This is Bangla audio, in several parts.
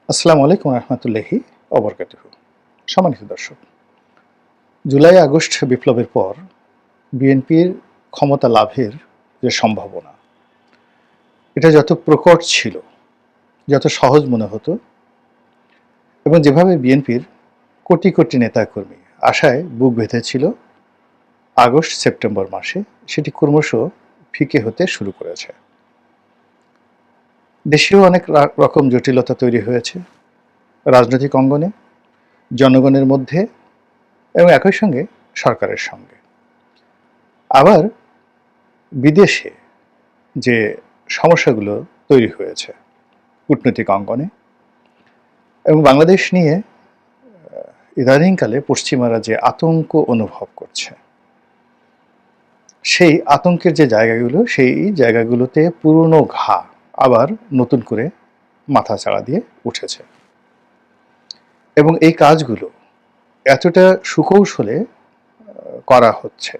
আসসালামু আলাইকুম রহমতুল্লাহি অবরকাতুহু। সম্মানিত দর্শক, জুলাই আগস্ট বিপ্লবের পর বিএনপির ক্ষমতা লাভের যে সম্ভাবনা, এটা যত প্রকট ছিল, যত সহজ মনে হতো, এবং যেভাবে বিএনপির কোটি কোটি নেতাকর্মী আশায় বুক বেঁধেছিল আগস্ট সেপ্টেম্বর মাসে, সেটি ক্রমশ ফিকে হতে শুরু করেছে। দেশেও অনেক রকম জটিলতা তৈরি হয়েছে রাজনৈতিক অঙ্গনে, জনগণের মধ্যে এবং একই সঙ্গে সরকারের সঙ্গে। আবার বিদেশে যে সমস্যাগুলো তৈরি হয়েছে কূটনৈতিক অঙ্গনে, এবং বাংলাদেশ নিয়ে ইদানিংকালে পশ্চিমারা যে আতঙ্ক অনুভব করছে, সেই আতঙ্কের যে জায়গাগুলো, সেই জায়গাগুলোতে পুরনো ঘা আবার নতুন করে মাথা চাড়া দিয়ে উঠেছে। এবং এই কাজগুলো এতটা সুকৌশলে করা হচ্ছে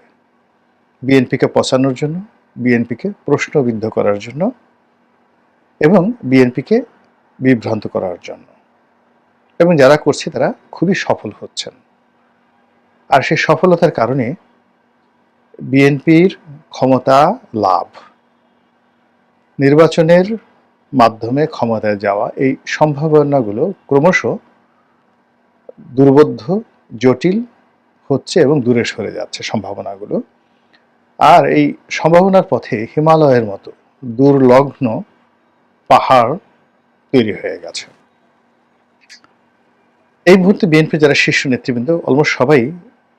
বিএনপিকে পচানোর জন্য, বিএনপিকে প্রশ্নবিদ্ধ করার জন্য এবং বিএনপিকে বিভ্রান্ত করার জন্য। এবং যারা করছে তারা খুবই সফল হচ্ছেন। আর সেই সফলতার কারণে বিএনপির ক্ষমতা লাভ, নির্বাচনের মাধ্যমে ক্ষমতায় যাওয়া, এই সম্ভাবনাগুলো ক্রমশ দুর্বোধ্য, জটিল হচ্ছে এবং দূরে সরে যাচ্ছে সম্ভাবনাগুলো। আর এই সম্ভাবনার পথে হিমালয়ের মতো দুর্লগ্ন পাহাড় তৈরি হয়ে গেছে। এই মুহূর্তে বিএনপি যারা শীর্ষ নেতৃবৃন্দ অলমোস্ট সবাই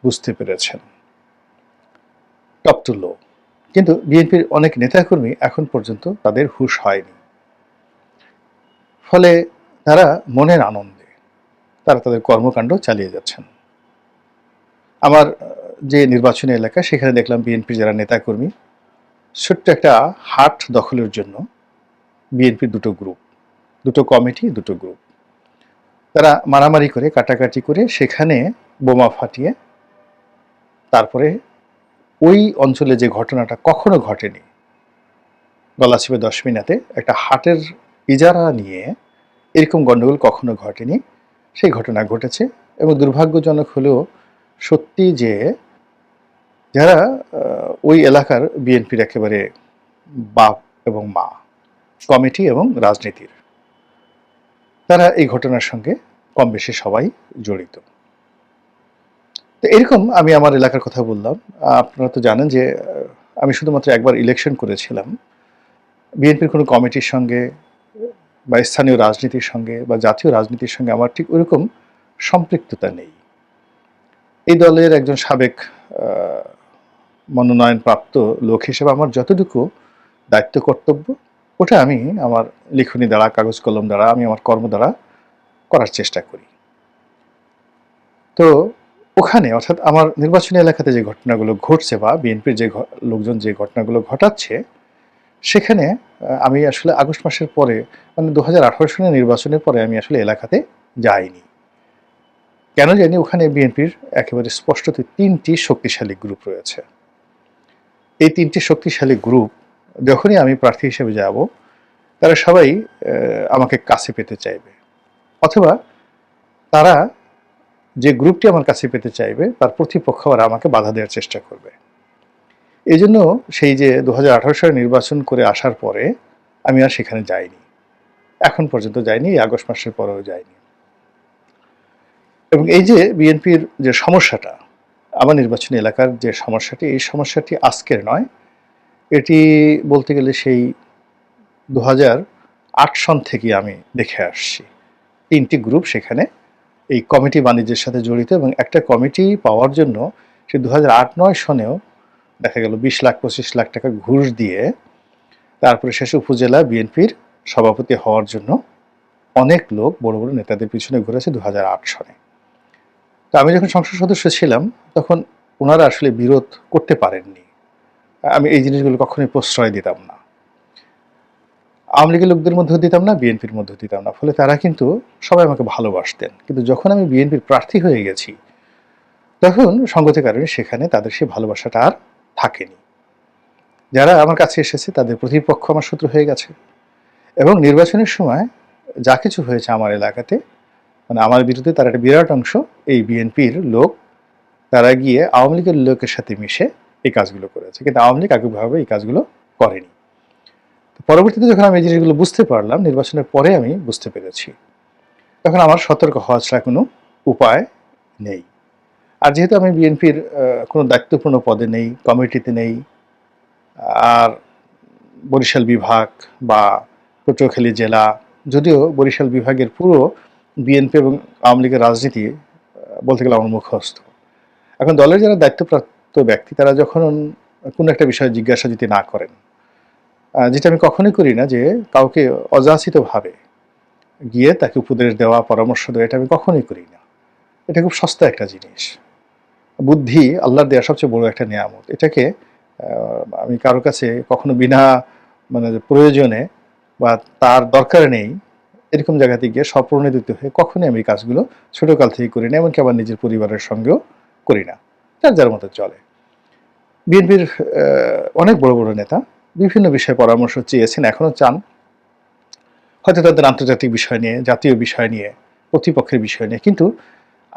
বুঝতে পেরেছেন টপ টু লো, কিন্তু বিএনপির অনেক নেতাকর্মী এখন পর্যন্ত তাদের হুঁশ হয়নি। ফলে তারা মনের আনন্দে তারা তাদের কর্মকাণ্ড চালিয়ে যাচ্ছেন। আমার যে নির্বাচনী এলাকা, সেখানে দেখলাম বিএনপির যারা নেতাকর্মী ছোট্ট একটা হাট দখলের জন্য বিএনপির দুটো গ্রুপ, দুটো কমিটি, দুটো গ্রুপ, তারা মারামারি করে, কাটাকাটি করে, সেখানে বোমা ফাটিয়ে তারপরে ওই অঞ্চলে যে ঘটনাটা কখনো ঘটেনি, গলাচিপে 10 মিনিটে একটা হাটের ইজারা নিয়ে এরকম গণ্ডগোল কখনো ঘটেনি, সেই ঘটনা ঘটেছে। এবং দুর্ভাগ্যজনক হলেও সত্যি যে যারা ওই এলাকার বিএনপির একেবারে বাপ এবং মা, কমিটি এবং রাজনীতির, তারা এই ঘটনার সঙ্গে কম বেশি সবাই জড়িত। তো এরকম আমি আমার এলাকার কথা বললাম। আপনারা তো জানেন যে আমি শুধুমাত্র একবার ইলেকশন করেছিলাম। বিএনপির কোনো কমিটির সঙ্গে বা স্থানীয় রাজনীতির সঙ্গে বা জাতীয় রাজনীতির সঙ্গে আমার ঠিক ওরকম সম্পৃক্ততা নেই। এই দলের একজন সাবেক মনোনয়নপ্রাপ্ত লোক হিসেবে আমার যতটুকু দায়িত্ব কর্তব্য, ওটা আমি আমার লিখনি দ্বারা, কাগজ কলম দ্বারা, আমি আমার কর্ম দ্বারা করার চেষ্টা করি। তো ওখানে, অর্থাৎ আমার নির্বাচনী এলাকাতে যে ঘটনাগুলো ঘটছে বা বিএনপির যে লোকজন যে ঘটনাগুলো ঘটাচ্ছে, সেখানে আমি আসলে আগস্ট মাসের পরে, মানে 2018 সালের নির্বাচনের পরে আমি আসলে এলাকাতে যাইনি। কেন জানি? ওখানে বিএনপির একেবারে স্পষ্টত 3টি শক্তিশালী গ্রুপ রয়েছে। এই 3টি শক্তিশালী গ্রুপ যখনই আমি প্রার্থী হিসেবে যাব, তারা সবাই আমাকে কাছে পেতে চাইবে, অথবা তারা যে গ্রুপটি আমার কাছে পেতে চাইবে তার প্রতিপক্ষ আর আমাকে বাধা দেওয়ার চেষ্টা করবে। এই জন্য সেই যে 2018 সালে নির্বাচন করে আসার পরে আমি আর সেখানে যাইনি, এখন পর্যন্ত যাইনি, এই আগস্ট মাসের পরেও যাইনি। এবং এই যে বিএনপির যে সমস্যাটা, আমার নির্বাচনী এলাকার যে সমস্যাটি, এই সমস্যাটি আজকের নয়, এটি বলতে গেলে সেই 2008 সন থেকে আমি দেখে আসছি। 3টি গ্রুপ সেখানে এই কমিটি বাণিজ্যের সাথে জড়িত, এবং একটা কমিটি পাওয়ার জন্য সে 2008-9 সনেও দেখা গেল 20 লাখ 25 লাখ টাকা ঘুষ দিয়ে তারপরে শেষে উপজেলা বিএনপির সভাপতি হওয়ার জন্য অনেক লোক বড় বড় নেতাদের পিছনে ঘুরেছে 2008 সনে। তো আমি যখন সংসদ সদস্য ছিলাম তখন ওনারা আসলে বিরোধ করতে পারেননি। আমি এই জিনিসগুলো কখনোই প্রশ্রয় দিতাম না, আওয়ামী লীগের লোকদের মধ্যেও দিতাম না, বিএনপির মধ্যেও দিতাম না। ফলে তারা কিন্তু সবাই আমাকে ভালোবাসতেন। কিন্তু যখন আমি বিএনপির প্রার্থী হয়ে গেছি, তখন সঙ্গতের কারণে সেখানে তাদের সেই ভালোবাসাটা আর থাকেনি। যারা আমার কাছে এসেছে তাদের প্রতিপক্ষ আমার শত্রু হয়ে গেছে। এবং নির্বাচনের সময় যা কিছু হয়েছে আমার এলাকাতে, মানে আমার বিরুদ্ধে তার একটা বিরাট অংশ এই বিএনপির লোক, তারা গিয়ে আওয়ামী লীগের লোকের সাথে মিশে এই কাজগুলো করেছে, কিন্তু আওয়ামী লীগ আগেভাবে এই কাজগুলো করেনি। পরবর্তীতে যখন আমি এই জিনিসগুলো বুঝতে পারলাম, নির্বাচনের পরে আমি বুঝতে পেরেছি, তখন আমার সতর্ক হওয়া ছাড়া কোনো উপায় নেই। আর যেহেতু আমি বিএনপির কোনো দায়িত্বপূর্ণ পদে নেই, কমিটিতে নেই, আর বরিশাল বিভাগ বা পটুয়াখালী জেলা, যদিও বরিশাল বিভাগের পুরো বিএনপি এবং আওয়ামী লীগের রাজনীতি বলতে গেলে আমার মুখস্থ। এখন দলের যারা দায়িত্বপ্রাপ্ত ব্যক্তি, তারা যখন কোনো একটা বিষয়ে জিজ্ঞাসা যদি না করেন, যেটা আমি কখনোই করি না, যে কাউকে অযাচিতভাবে গিয়ে তাকে উপদেশ দেওয়া, পরামর্শ দেওয়া, এটা আমি কখনোই করি না। এটা খুব সস্তা একটা জিনিস। বুদ্ধি আল্লাহর দেওয়া সবচেয়ে বড় একটা নিয়ামত। এটাকে আমি কারো কাছে কখনো বিনা মানে প্রয়োজনে বা তার দরকার নেই এরকম জায়গাতে গিয়ে স্বপ্রণোদিত হয়ে কখনোই আমি কাজগুলো ছোটকাল থেকে করি না, এমনকি আমার নিজের পরিবারের সঙ্গেও করি না। যার যার মতো চলে। বিএনপির অনেক বড় বড় নেতা বিভিন্ন বিষয়ে পরামর্শ চেয়েছেন, এখনো চান, হয়তো তাদের আন্তর্জাতিক বিষয় নিয়ে, জাতীয় বিষয় নিয়ে, প্রতিপক্ষের বিষয় নিয়ে। কিন্তু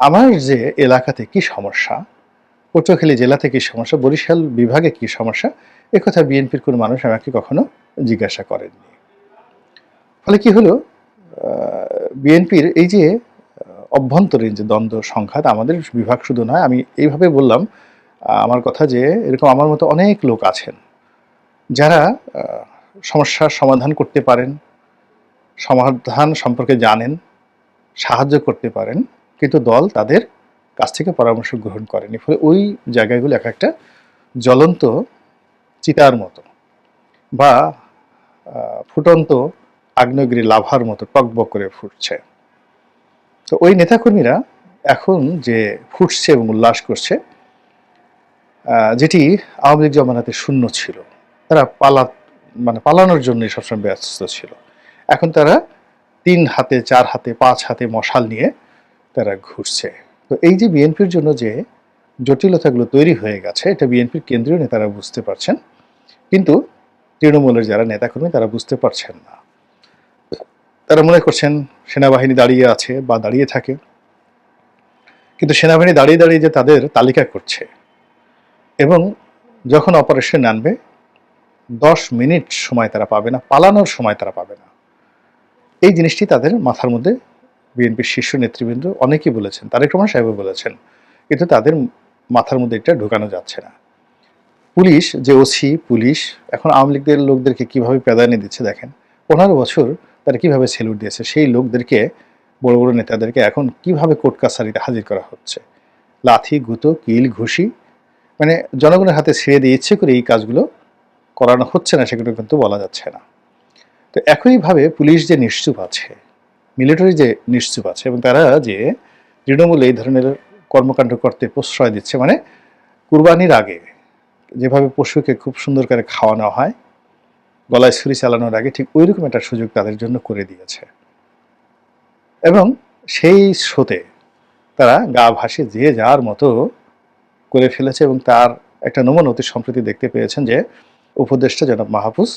আমার যে এলাকাতে কি সমস্যা, পটুয়াখালী জেলাতে কি সমস্যা, বরিশাল বিভাগে কি সমস্যা, একথা বিএনপির কোনো মানুষ আমাকে কখনো জিজ্ঞাসা করেননি। ফলে কি হলো, বিএনপির এই যে অভ্যন্তরীণ যে দ্বন্দ্ব সংঘাত, আমাদের বিভাগ শুধু নয়, আমি এইভাবে বললাম আমার কথা, যে এরকম আমার মতো অনেক লোক আছেন যারা সমস্যার সমাধান করতে পারেন, সমাধান সম্পর্কে জানেন, সাহায্য করতে পারেন, কিন্তু দল তাদের কাছ থেকে পরামর্শ গ্রহণ করেনি। ফলে ওই জায়গাগুলো এক একটা জ্বলন্ত চিতার মতো বা ফুটন্ত আগ্নেয়গিরি লাভার মতো টকবক করে ফুটছে। তো ওই নেতাকর্মীরা এখন যে ফুটছে এবং উল্লাস করছে, যেটি আওয়ামী লীগ জমানাতে শূন্য ছিল, তারা পালানোর জন্য সবসময় ব্যস্ত ছিল। এখন তারা 3 হাতে, 4 হাতে, 5 হাতে মশাল নিয়ে তারা ঘুরছে। তো এই যে বিএনপির জন্য যে জটিলতাগুলো তৈরি হয়ে গেছে, এটা বিএনপির কেন্দ্রীয় নেতারা বুঝতে পারছেন, কিন্তু তৃণমূলের যারা নেতাকর্মী তারা বুঝতে পারছেন না। তারা মনে করছেন সেনাবাহিনী দাঁড়িয়ে আছে বা দাঁড়িয়ে থাকে, কিন্তু সেনাবাহিনী দাঁড়িয়ে দাঁড়িয়ে যে তাদের তালিকা করছে এবং যখন অপারেশন আনবে 10 মিনিট সময় তারা পাবে না, পালানোর সময় তারা পাবে না, এই জিনিসটি তাদের মাথার মধ্যে বিএনপির শীর্ষ নেতৃবৃন্দ অনেকেই বলেছেন, তারেক রহমান সাহেবও বলেছেন, কিন্তু তাদের মাথার মধ্যে এটা ঢোকানো যাচ্ছে না। পুলিশ যে ওসি পুলিশ এখন আওয়ামী লীগের লোকদেরকে কিভাবে প্রাধান্য দিচ্ছে দেখেন। 15 বছর তারা কিভাবে সেলুট দিয়েছে, সেই লোকদেরকে, বড় বড় নেতাদেরকে এখন কিভাবে কোর্ট কাছারিতে হাজির করা হচ্ছে, লাথি, গুঁতো, কিল, ঘুষি, মানে জনগণের হাতে ছেড়ে দিয়ে ইচ্ছে করে এই কাজগুলো করানো হচ্ছে না, সেগুলো কিন্তু বলা যাচ্ছে না। তো একইভাবে পুলিশ যে নিশ্চুপ আছে, মিলিটারি যে নিশ্চুপ আছে, এবং তারা যে তৃণমূলে এই ধরনের কর্মকাণ্ড করতে প্রশ্রয় দিচ্ছে, মানে কুরবানির আগে যেভাবে পশুকে খুব সুন্দর করে খাওয়ানো হয়, গলায় ছুরি চালানোর আগে, ঠিক ওই রকম একটা সুযোগ তাদের জন্য করে দিয়েছে। এবং সেই শোতে তারা গা ভাসে যে যার মতো করে ফেলেছে। এবং তার একটা নমুনা অতি সম্প্রতি দেখতে পেয়েছেন, যে উপদেষ্টা জনাব মাহফুজ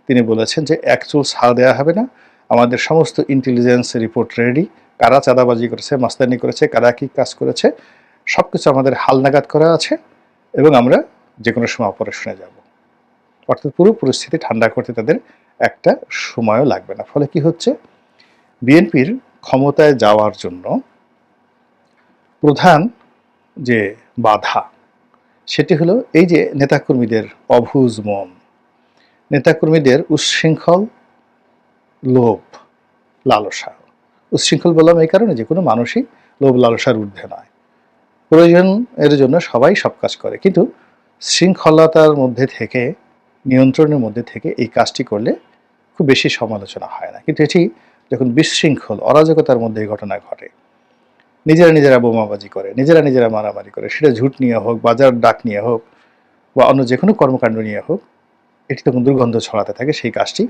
তিনি বলেছেন যে 1 চুল ছাড় দেওয়া হবে না, আমাদের সমস্ত ইন্টেলিজেন্স রিপোর্ট রেডি, কারা চাঁদাবাজি করেছে, মাস্তানি করেছে, কারা কী কাজ করেছে, সব কিছু আমাদের হালনাগাদ করা আছে, এবং আমরা যে কোনো সময় অপারেশনে যাব। অর্থাৎ পুরো পরিস্থিতি ঠান্ডা করতে তাদের একটা সময়ও লাগবে না। ফলে কি হচ্ছে, বিএনপির ক্ষমতায় যাওয়ার জন্য প্রধান যে বাধা, সেটি হলো এই যে নেতাকর্মীদের অবুঝ মন, নেতাকর্মীদের উচ্ছৃঙ্খল লোভ লালসা। উচ্ছৃঙ্খল বললাম এই কারণে যে কোনো মানুষই লোভ লালসার ঊর্ধ্বে নয়, প্রয়োজন এর জন্য সবাই সব কাজ করে, কিন্তু শৃঙ্খলতার মধ্যে থেকে, নিয়ন্ত্রণের মধ্যে থেকে এই কাজটি করলে খুব বেশি সমালোচনা হয় না। কিন্তু এটি যখন বিশৃঙ্খল অরাজকতার মধ্যে এই ঘটনা ঘটে, নিজেরা নিজেরা বোমাবাজি করে, নিজেরা নিজেরা মারামারি করে, সেটা ঝুট নিয়ে হোক, বাজার ডাক নিয়ে হোক, বা অন্য যে কোনো কর্মকাণ্ড নিয়ে হোক, এটি তখন দুর্গন্ধ ছড়াতে থাকে। সেই কাজটি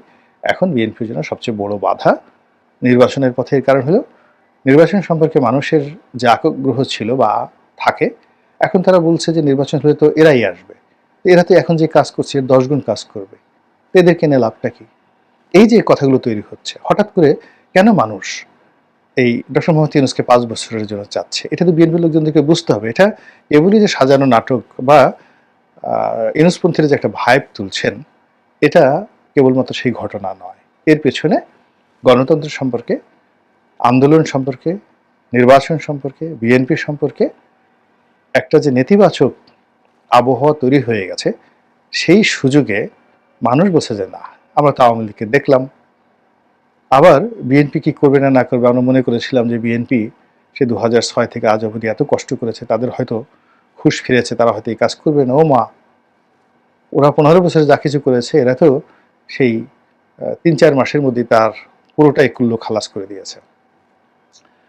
এখন বিএনপির জন্য সবচেয়ে বড় বাধা নির্বাচনের পথে। এর কারণ হলো, নির্বাচন সম্পর্কে মানুষের যে আগ্রহ ছিল বা থাকে, এখন তারা বলছে যে নির্বাচন হলে তো এরাই আসবে, এরা তো এখন যে কাজ করছে এর 10 গুণ কাজ করবে, এদেরকে নিয়ে লাভটা কি? এই যে কথাগুলো তৈরি হচ্ছে, হঠাৎ করে কেন মানুষ এই ডক্টর মোহাম্মদ ইউনূসকে 5 বছরের জন্য চাচ্ছে? এটা তো বিএনপির লোকজনদেরকে বুঝতে হবে। এটা এগুলি যে সাজানো নাটক বা ইউনূসপন্থীরা যে একটা ভাইব তুলছেন, এটা কেবলমাত্র সেই ঘটনা নয়। এর পেছনে গণতন্ত্র সম্পর্কে, আন্দোলন সম্পর্কে, নির্বাচন সম্পর্কে, বিএনপি সম্পর্কে একটা যে নেতিবাচক আবহাওয়া তৈরি হয়ে গেছে, সেই সুযোগে মানুষ বলছে যে না, আমরা তো আওয়ামী লীগকে দেখলাম। আবার বিএনপি কি করবে না করবে, আমরা মনে করেছিলাম যে বিএনপি সে 2006 থেকে আজ অবধি এত কষ্ট করেছে, তাদের হয়তো হুঁশ ফিরেছে, তারা হয়তো এই কাজ করবে না। ও মা, ওরা 15 বছরে যা কিছু করেছে, এরা তো সেই 3-4 মাসের মধ্যে তার পুরোটাই কুল্লো খালাস করে দিয়েছে।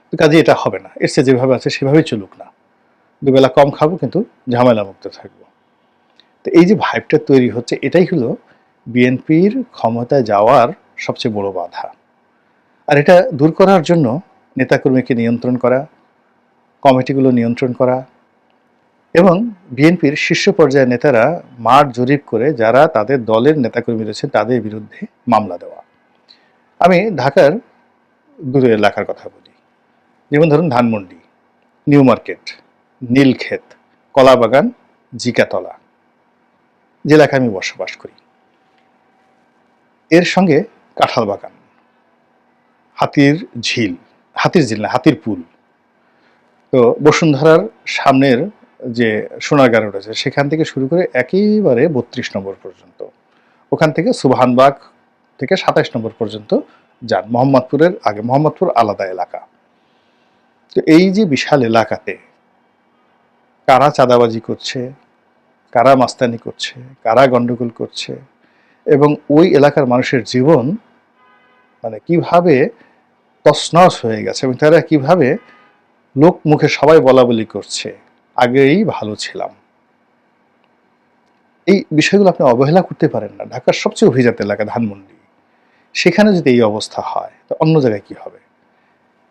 তো কাজে এটা হবে না, এর চেয়ে যেভাবে আছে সেভাবেই চলুক না, দুবেলা কম খাবো কিন্তু ঝামেলা মুক্ত থাকবো। তো এই যে ভাইবটা তৈরি হচ্ছে, এটাই হলো বিএনপির ক্ষমতায় যাওয়ার সবচেয়ে বড় বাধা। আর এটা দূর করার জন্য নেতাকর্মীকে নিয়ন্ত্রণ করা, কমিটিগুলো নিয়ন্ত্রণ করা এবং বিএনপির শীর্ষ পর্যায়ের নেতারা মাঠ জরিপ করে যারা তাদের দলের নেতাকর্মী রয়েছে তাদের বিরুদ্ধে মামলা দেওয়া। আমি ঢাকার দুটো এলাকার কথা বলি, যেমন ধরুন ধানমন্ডি, নিউ মার্কেট, নীলক্ষেত, কলাবাগান, জিকাতলা, যে এলাকায় আমি বসবাস করি। এর সঙ্গে কাঁঠাল বাগান, হাতির ঝিল, হাতির ঝিল না, হাতির পুল। তো বসুন্ধরার সামনের যে সোনারগাঁও রয়েছে সেখান থেকে শুরু করে একেবারে 32 নম্বর পর্যন্ত, ওখান থেকে সুবহানবাগ থেকে 27 নম্বর পর্যন্ত যান। মোহাম্মদপুরের আগে, মোহাম্মদপুর আলাদা এলাকা। তো এই যে বিশাল এলাকাতে কারা চাঁদাবাজি করছে, কারা মাস্তানি করছে, কারা গন্ডগোল করছে এবং ওই এলাকার মানুষের জীবন মানে কিভাবে তছনছ হয়ে গেছে এবং তারা কিভাবে লোক মুখে সবাই বলা বলি করছে আগেই ভালো ছিলাম, এই বিষয়গুলো আপনি অবহেলা করতে পারেন না। ঢাকার সবচেয়ে অভিজাত এলাকা ধানমন্ডি, সেখানে যদি এই অবস্থা হয় তো অন্য জায়গায় কি হবে?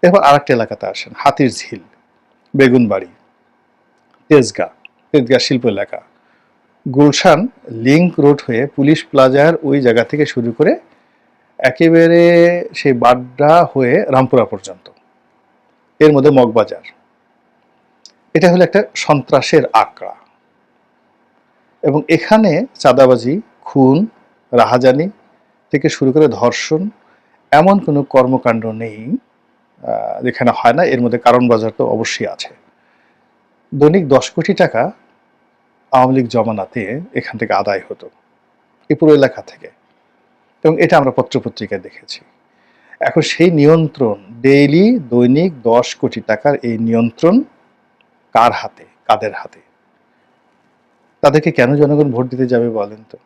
এরপর আরেকটা এলাকাতে আসেন, হাতির ঝিল, বেগুনবাড়ি, তেজগাঁ, তেজগাঁ শিল্প এলাকা, গুলশান লিংক রোড হয়ে পুলিশ প্লাজার ওই জায়গা থেকে শুরু করে একেবারে সেই বাড্ডা হয়ে রামপুরা পর্যন্ত, এর মধ্যে মগবাজার। এটা হলো একটা সন্ত্রাসের আঁকড়া এবং এখানে চাঁদাবাজি, খুন, রাহাজানি থেকে শুরু করে ধর্ষণ এমন কোনো কর্মকাণ্ড নেই যেখানে হয় না। এর মধ্যে কারণ বাজার তো অবশ্যই আছে। দৈনিক 10 কোটি টাকা আওয়ামী লীগ জমানাতে এখান থেকে আদায় হতো, এই পুরো এলাকা থেকে, এবং এটা আমরা পত্রপত্রিকায় দেখেছি। এখন সেই নিয়ন্ত্রণ, ডেইলি দৈনিক 10 কোটি টাকার এই নিয়ন্ত্রণ কার হাতে, কাদের হাতে? তাদেরকে কেন জনগণ ভোট দিতে যাবে বলেন তো?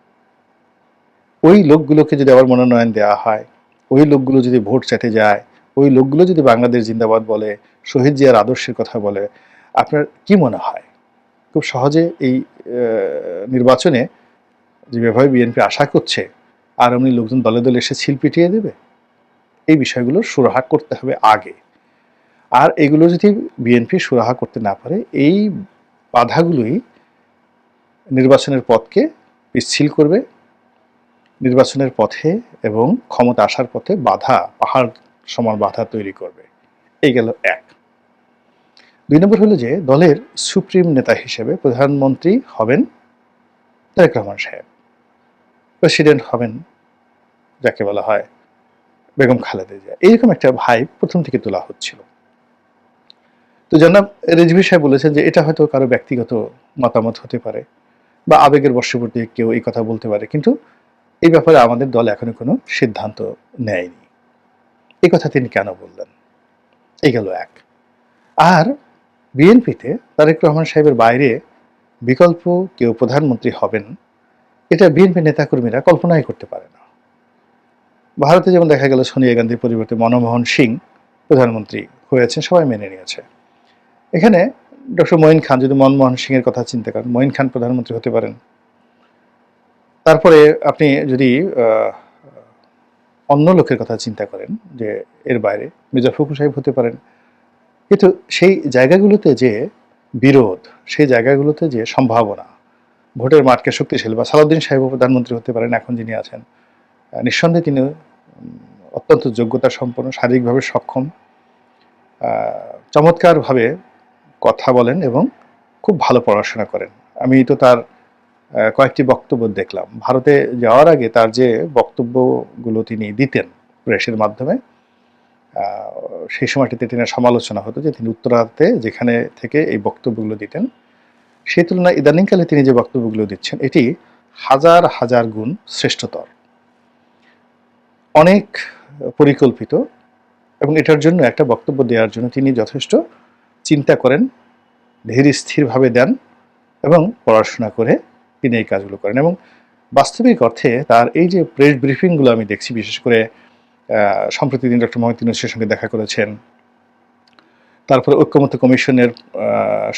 ওই লোকগুলোকে যদি আবার মনোনয়ন দেওয়া হয়, ওই লোকগুলো যদি ভোট চাইতে যায়, ওই লোকগুলো যদি বাংলাদেশ জিন্দাবাদ বলে, শহীদ জিয়ার আদর্শের কথা বলে, আপনার কি মনে হয় খুব সহজে এই নির্বাচনে যেভাবে বিএনপি আশা করছে আর এমনি লোকজন দলে দলে এসে ছিল পিটিয়ে দেবে? এই বিষয়গুলোর সুরাহা করতে হবে আগে। আর এগুলো যদি বিএনপি সুরাহা করতে না পারে, এই বাধাগুলোই নির্বাচনের পথকে পিচ্ছিল করবে, নির্বাচনের পথে এবং ক্ষমতা আসার পথে বাধা, পাহাড় সমান বাধা তৈরি করবে। এই গেল এক। 2 নম্বর হলো যে দলের সুপ্রিম নেতা হিসেবে প্রধানমন্ত্রী হবেন তারেক রহমান সাহেব, প্রেসিডেন্ট হবেন যাকে বলা হয় বেগম খালেদা জিয়া। এইরকম একটা ভাইব প্রথম থেকে তোলা হচ্ছিল। তো জনাব রিজভী সাহেব বলেছেন যে এটা হয়তো কারো ব্যক্তিগত মতামত হতে পারে বা আবেগের বশবর্তী কেউ এই কথা বলতে পারে, কিন্তু এই ব্যাপারে আমাদের দল এখনো কোনো সিদ্ধান্ত নেয়নি। এই কথা তিনি কেন বললেন? এই গেল এক। আর বিএনপিতে তারেক রহমান সাহেবের বাইরে বিকল্প কেউ প্রধানমন্ত্রী হবেন, এটা বিএনপি নেতাকর্মীরা কল্পনাই করতে পারে না। ভারতে যেমন দেখা গেল সোনিয়া গান্ধীর পরিবর্তে মনমোহন সিং প্রধানমন্ত্রী হয়েছেন, সবাই মেনে নিয়েছে। এখানে ডক্টর মঈন খান, যদি মনমোহন সিং এর কথা চিন্তা করেন, মঈন খান প্রধানমন্ত্রী হতে পারেন। তারপরে আপনি যদি অন্য লোকের কথা চিন্তা করেন যে এর বাইরে মির্জা ফখরুল সাহেব হতে পারেন, কিন্তু সেই জায়গাগুলোতে যে বিরোধ, সেই জায়গাগুলোতে যে সম্ভাবনা, ভোটের মাঠকে শক্তিশালী, বা সালাউদ্দিন সাহেব প্রধানমন্ত্রী হতে পারেন এখন যিনি আছেন, নিঃসন্দেহে তিনি অত্যন্ত যোগ্যতা সম্পন্ন, শারীরিকভাবে সক্ষম, চমৎকারভাবে কথা বলেন এবং খুব ভালো পড়াশোনা করেন। আমি তো তার কয়েকটি বক্তব্য দেখলাম। ভারতে যাওয়ার আগে তার যে বক্তব্যগুলো তিনি দিতেন প্রেসের মাধ্যমে, সেই সময়টিতে তিনি সমালোচনা হতো যে তিনি উত্তরাতে যেখানে থেকে এই বক্তব্যগুলো দিতেন, সেই তুলনায় ইদানিংকালে তিনি যে বক্তব্যগুলো দিচ্ছেন এটি হাজার হাজার গুণ শ্রেষ্ঠতর, অনেক পরিকল্পিত, এবং এটার জন্য একটা বক্তব্য দেওয়ার জন্য তিনি যথেষ্ট চিন্তা করেন, ধীর স্থিরভাবে দেন এবং পড়াশোনা করে তিনি এই কাজগুলো করেন। এবং বাস্তবিক অর্থে তার এই যে প্রেস ব্রিফিংগুলো আমি দেখছি, বিশেষ করে সম্প্রতি তিনি ডক্টর মোহাম্মদ ইউনূসের সঙ্গে দেখা করেছেন, তারপরে ঐক্যমত্য কমিশনের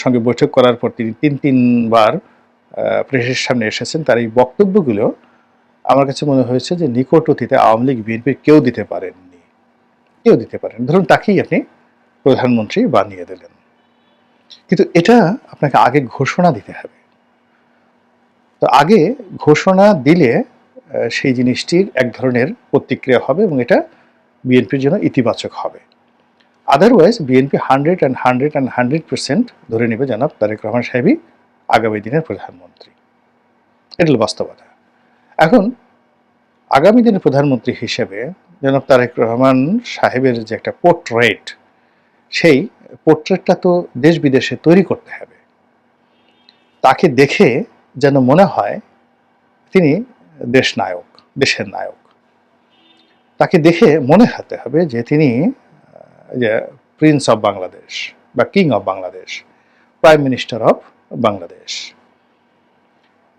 সঙ্গে বৈঠক করার পর তিনি তিনবার প্রেসের সামনে এসেছেন। তার এই বক্তব্যগুলো আমার কাছে মনে হয়েছে যে নিকট অতীতে আওয়ামী লীগ বিএনপির কেউ দিতে পারেননি, কেউ দিতে পারেন। ধরুন তাকেই আপনি প্রধানমন্ত্রী বানিয়ে দিলেন, কিন্তু এটা আপনাকে আগে ঘোষণা দিতে হবে। তো আগে ঘোষণা দিলে সেই জিনিসটির এক ধরনের প্রতিক্রিয়া হবে এবং এটা বিএনপির জন্য ইতিবাচক হবে। আদারওয়াইজ বিএনপি 100% ধরে নেবে জনাব তারেক রহমান সাহেবই আগামী দিনের প্রধানমন্ত্রী। এটা হল বাস্তবতা। এখন আগামী দিনের প্রধানমন্ত্রী হিসেবে জনাব তারেক রহমান সাহেবের যে একটা পোর্ট্রেট, সেই পোর্ট্রেটটা তো দেশ বিদেশে তৈরি করতে হবে। তাকে দেখে যেন মনে হয় তিনি দেশের নায়ক। তাকে দেখে মনে হতে হবে যে তিনি প্রিন্স অফ বাংলাদেশ বা king of Bangladesh, prime minister of Bangladesh.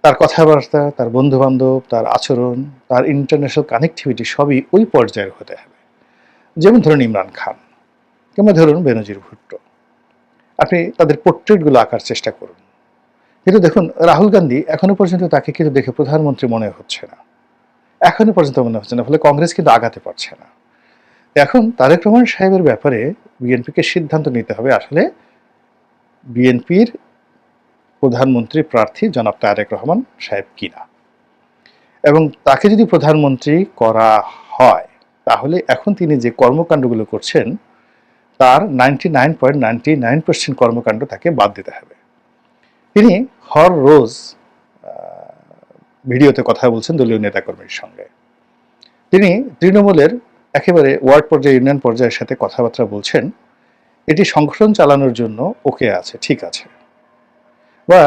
তার কথাবার্তা, তার বন্ধুবান্ধব, তার আচরণ, তার ইন্টারন্যাশনাল কানেক্টিভিটি সবই ওই পর্যায়ের হতে হবে। যেমন ধরুন ইমরান খান কিংবা ধরুন বেনজির ভুট্টো, আপনি তাদের পোর্ট্রেটগুলো আঁকার চেষ্টা করুন। কিন্তু দেখুন রাহুল গান্ধী এখনো পর্যন্ত তাকে কিন্তু দেখে প্রধানমন্ত্রী মনে হচ্ছে না, এখনো পর্যন্ত মনে হচ্ছে না, ফলে কংগ্রেস কিন্তু আগাতে পারছে না। এখন তারেক রহমান সাহেবের ব্যাপারে বিএনপিকে সিদ্ধান্ত নিতে হবে আসলে বিএনপির প্রধানমন্ত্রী প্রার্থী জনাব তারেক রহমান সাহেব কিনা, এবং তাকে যদি প্রধানমন্ত্রী করা হয় তাহলে এখন তিনি যে কর্মকাণ্ডগুলো করছেন তার 99.99% কর্মকাণ্ড তাকে বাদ দিতে হবে। তিনি হর রোজ ভিডিওতে কথা বলছেন দলীয় নেতাকর্মীর সঙ্গে, তিনি তৃণমূলের একেবারে ওয়ার্ড পর্যায়ে, ইউনিয়ন পর্যায়ের সাথে কথাবার্তা বলছেন। এটি সংগঠন চালানোর জন্য ওকে আছে, ঠিক আছে, বা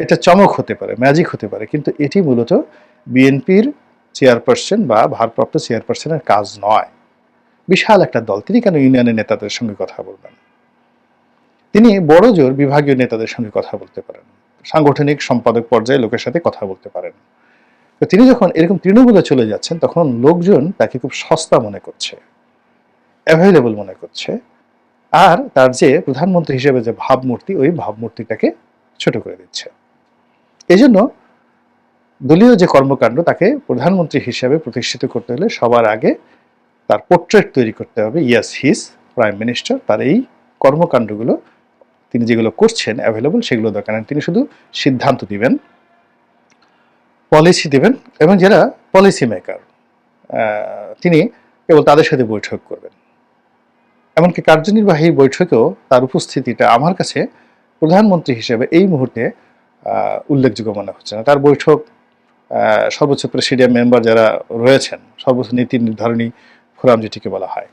এটা চমক হতে পারে, ম্যাজিক হতে পারে, কিন্তু এটি মূলত বিএনপির চেয়ারপারসন বা ভারপ্রাপ্ত চেয়ারপারসনের কাজ নয়। বিশাল একটা দল, তিনি কেন ইউনিয়নের নেতাদের সঙ্গে কথা বলবেন? তিনি বড় জোর বিভাগীয় নেতাদের সঙ্গে কথা বলতে পারেন, সাংগঠনিক সম্পাদক পর্যায়ে লোকের সাথে কথা বলতে পারেন। তো তিনি যখন এরকম তৃণমূলে চলে যাচ্ছেন তখন লোকজন তাকে খুব সস্তা মনে করছে, অ্যাভেলেবল মনে করছে, আর তার যে প্রধানমন্ত্রী হিসেবে যে ভাবমূর্তি, ওই ভাবমূর্তিটাকে ছোট করে দিচ্ছে। এই জন্য দলীয় যে কর্মকাণ্ড তাকে প্রধানমন্ত্রী হিসেবে প্রতিষ্ঠিত করতে হলে সবার আগে তার পোর্ট্রেট তৈরি করতে হবে, ইয়াস হিজ প্রাইম মিনিস্টার। তার এই কর্মকাণ্ডগুলো তিনি যেগুলো করছেন অ্যাভেলেবল, সেগুলো দরকার নেই। তিনি শুধু সিদ্ধান্ত দিবেন, পলিসি দেবেন, এবং যারা পলিসি মেকার তিনি কেবল তাদের সাথে বৈঠক করবেন। এমনকি কার্যনির্বাহী বৈঠকেও তার উপস্থিতিটা আমার কাছে প্রধানমন্ত্রী হিসেবে এই মুহূর্তে উল্লেখযোগ্য মনে হচ্ছে না। তার বৈঠক সর্বোচ্চ প্রেসিডিয়াম মেম্বার যারা রয়েছেন, সর্বোচ্চ নীতি নির্ধারণী ফোরাম যেটিকে বলা হয়,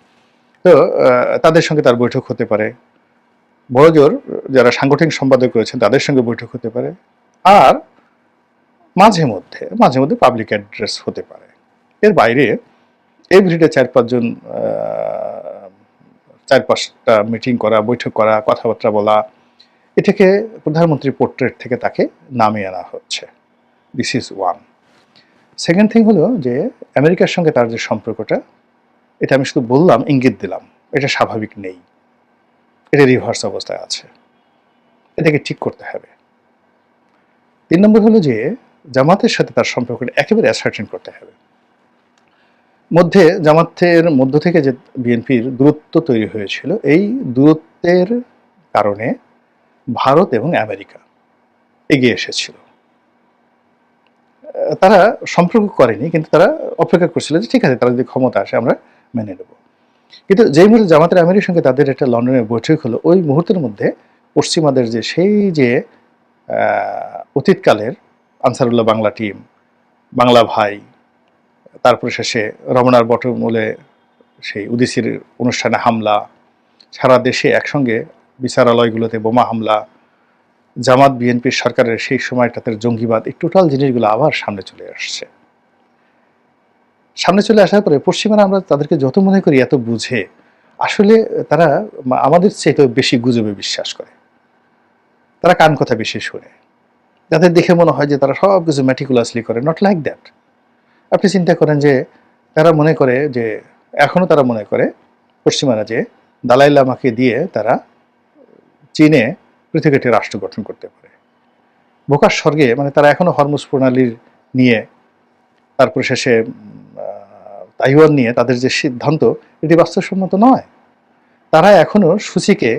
তো তাদের সঙ্গে তার বৈঠক হতে পারে, বড়জোর যারা সাংগঠনিক সম্পাদক রয়েছেন তাদের সঙ্গে বৈঠক হতে পারে, আর মাঝে মধ্যে পাবলিক অ্যাড্রেস হতে পারে। এর বাইরে এভরিডে 4-5টা মিটিং করা, বৈঠক করা, কথাবার্তা বলা, এটাকে প্রধানমন্ত্রীর পোর্ট্রেট থেকে তাকে নামিয়ে আনা হচ্ছে। This is one. Second thing হলো যে আমেরিকার সঙ্গে তার যে সম্পর্কটা, এটা আমি শুধু বললাম, ইঙ্গিত দিলাম, এটা স্বাভাবিক নেই, এটা রিভার্স অবস্থায় আছে, এটাকে ঠিক করতে হবে। 3 নম্বর হলো যে জামাতের সাথে তার সম্পর্কটা একেবারে অ্যাসার্টেন করতে হবে। জামাতের মধ্য থেকে যে বিএনপির দূরত্ব তৈরি হয়েছিল, এই দূরত্বের কারণে ভারত এবং আমেরিকা এগিয়ে এসেছিল। তারা সম্পর্ক করেনি, কিন্তু তারা অপেক্ষা করছিল যে ঠিক আছে তারা যদি ক্ষমতা আসে আমরা মেনে নেব। কিন্তু যেই মুহূর্তে জামাতের আমিরের সঙ্গে তাদের একটা লন্ডনে বৈঠক হলো, ওই মুহূর্তের মধ্যে পশ্চিমাদের যে সেই যে অতীতকালের আনসারুল্লাহ বাংলা টিম, বাংলা ভাই, তারপরে শেষে রমনার বটমূলে সেই উদিসির অনুষ্ঠানে হামলা, সারা দেশে একসঙ্গে বিচারালয়গুলোতে বোমা হামলা, জামাত বিএনপির সরকারের সেই সময়টাতে জঙ্গিবাদ, এই টোটাল জিনিসগুলো আবার সামনে চলে আসছে। সামনে চলে আসার পরে পশ্চিমারা আমরা তাদেরকে যত মনে করি এত বুঝে, আসলে তারা আমাদের চেয়ে তো বেশি গুজবে বিশ্বাস করে, তারা কান কথা বেশি শুনে, যাদের দেখে মনে হয় যে তারা সব কিছু ম্যাটিকুলাসলি করে। Not like that. আপনি চিন্তা করেন যে তারা মনে করে যে, এখনো তারা মনে করে পশ্চিমারা যে দালাই লামাকে দিয়ে তারা চীনে পৃথিবীতে একটি রাষ্ট্র গঠন করতে পারে। বোকার স্বর্গে, মানে তারা এখনো হরমুজ প্রণালীর নিয়ে, তারপরে শেষে তাইওয়ান নিয়ে তাদের যে সিদ্ধান্ত, এটি বাস্তবসম্মত নয়। তারা এখনো সূচিকে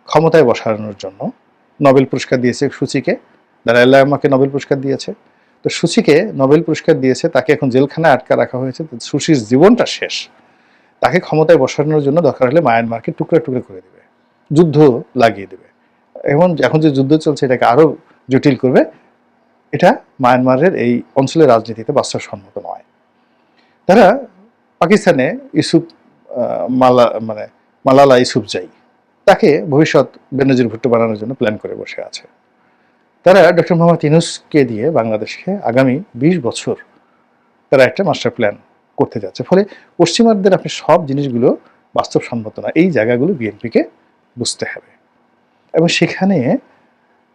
ক্ষমতায় বসানোর জন্য নোবেল পুরস্কার দিয়েছে। সূচিকে, দালাই লামাকে নোবেল পুরস্কার দিয়েছে, তো সূচিকে নোবেল পুরস্কার দিয়েছে, তাকে এখন জেলখানায় আটকা রাখা হয়েছে, সুচির জীবনটা শেষ। তাকে ক্ষমতায় বসানোর জন্য দরকার হলে মায়ানমারকে টুকরা টুকরা করে দেবে, যুদ্ধ লাগিয়ে দেবে। এখন যে যুদ্ধ চলছে এটাকে আরো জটিল করবে। এটা মায়ানমারের এই অঞ্চলের রাজনীতিতে বাস্তবসম্মত নয়। তারা পাকিস্তানে ইউসুফ মালালা ইউসুফজাই, তাকে ভবিষ্যৎ বেনজির ভুট্টো বানানোর জন্য প্ল্যান করে বসে আছে। তারা ডক্টর মোহাম্মদ ইউনূসকে দিয়ে বাংলাদেশকে আগামী 20 বছর তারা একটা মাস্টার প্ল্যান করতে যাচ্ছে। ফলে পশ্চিমাদের আপনি সব জিনিসগুলো বাস্তবসম্মত না, এই জায়গাগুলো বিএনপিকে বুঝতে হবে, এবং সেখানে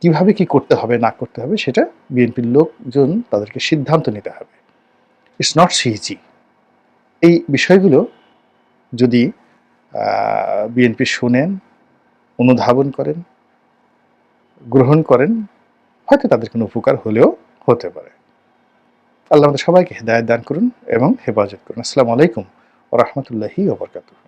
কিভাবে কি করতে হবে না করতে হবে সেটা বিএনপির লোকজন তাদেরকে সিদ্ধান্ত নিতে হবে। It's not easy. এই বিষয়গুলো যদি বিএনপি শুনেন, অনুধাবন করেন, গ্রহণ করেন, হয়তো তাদের কোনো উপকার হলেও হতে পারে। আল্লাহ আমাদের সবাইকে হেদায়েত দান করুন এবং হেফাজত করুন। আসসালামু আলাইকুম ওয়া রাহমাতুল্লাহি ওয়া বারাকাতুহু।